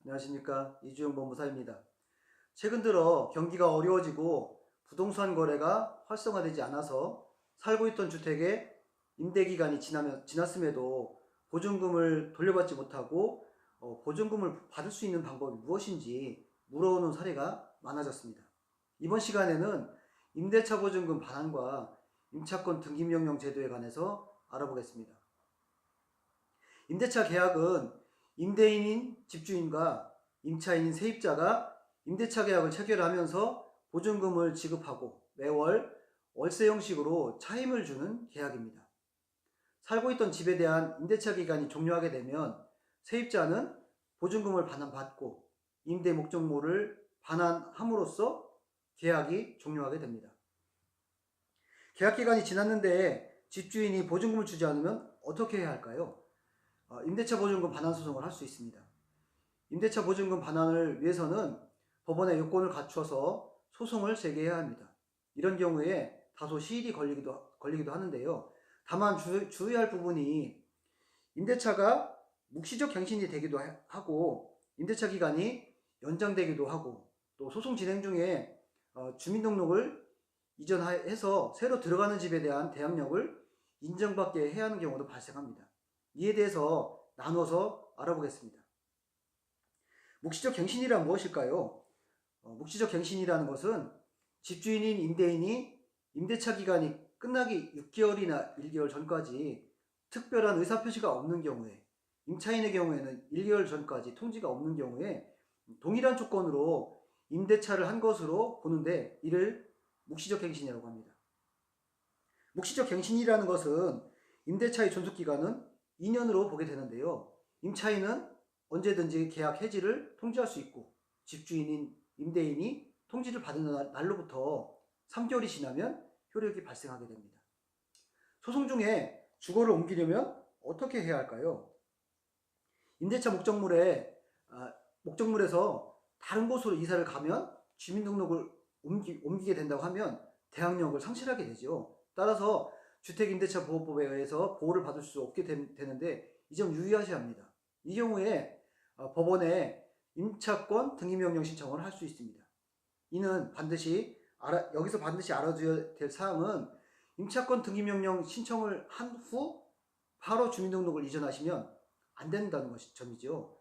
안녕하십니까, 이주영 법무사입니다. 최근 들어 경기가 어려워지고 부동산 거래가 활성화되지 않아서 살고 있던 주택의 임대기간이 지났음에도 보증금을 돌려받지 못하고 보증금을 받을 수 있는 방법이 무엇인지 물어오는 사례가 많아졌습니다. 이번 시간에는 임대차 보증금 반환과 임차권 등기명령 제도에 관해서 알아보겠습니다. 임대차 계약은 임대인인 집주인과 임차인인 세입자가 임대차 계약을 체결하면서 보증금을 지급하고 매월 월세 형식으로 차임을 주는 계약입니다. 살고 있던 집에 대한 임대차 기간이 종료하게 되면 세입자는 보증금을 반환받고 임대 목적물을 반환함으로써 계약이 종료하게 됩니다. 계약 기간이 지났는데 집주인이 보증금을 주지 않으면 어떻게 해야 할까요? 임대차 보증금 반환 소송을 할 수 있습니다. 임대차 보증금 반환을 위해서는 법원의 요건을 갖춰서 소송을 제기해야 합니다. 이런 경우에 다소 시일이 걸리기도 하는데요. 다만 주의할 부분이 임대차가 묵시적 갱신이 되기도 하고 임대차 기간이 연장되기도 하고 또 소송 진행 중에 주민등록을 이전해서 새로 들어가는 집에 대한 대항력을 인정받게 해야 하는 경우도 발생합니다. 이에 대해서 나눠서 알아보겠습니다. 묵시적 갱신이란 무엇일까요? 묵시적 갱신이라는 것은 집주인인 임대인이 임대차 기간이 끝나기 6개월이나 1개월 전까지 특별한 의사표시가 없는 경우에, 임차인의 경우에는 1개월 전까지 통지가 없는 경우에 동일한 조건으로 임대차를 한 것으로 보는데 이를 묵시적 갱신이라고 합니다. 묵시적 갱신이라는 것은 임대차의 존속기간은 2년으로 보게 되는데요. 임차인은 언제든지 계약 해지를 통지할 수 있고 집주인인 임대인이 통지를 받은 날로부터 3개월이 지나면 효력이 발생하게 됩니다. 소송 중에 주거를 옮기려면 어떻게 해야 할까요? 임대차 목적물에서 다른 곳으로 이사를 가면 주민등록을 옮기게 된다고 하면 대항력을 상실하게 되죠. 따라서 주택임대차보호법에 의해서 보호를 받을 수 없게 되는데 이 점 유의하셔야 합니다. 이 경우에 법원에 임차권 등기명령 신청을 할 수 있습니다. 이는 여기서 반드시 알아둬야 될 사항은 임차권 등기명령 신청을 한 후 바로 주민등록을 이전하시면 안 된다는 점이죠.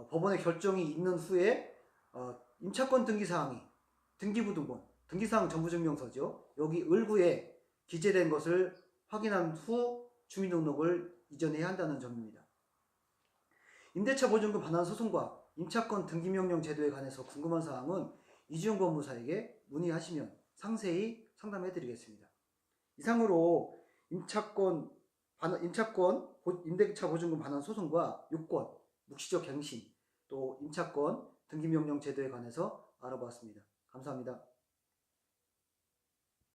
법원의 결정이 있는 후에 임차권 등기사항이 등기부등본, 등기사항 정부증명서죠. 여기 을구에 기재된 것을 확인한 후 주민등록을 이전해야 한다는 점입니다. 임대차 보증금 반환 소송과 임차권 등기명령 제도에 관해서 궁금한 사항은 이주영 법무사에게 문의하시면 상세히 상담해 드리겠습니다. 이상으로 임대차 보증금 반환 소송과 요건, 묵시적 갱신, 또 임차권 등기명령 제도에 관해서 알아보았습니다. 감사합니다.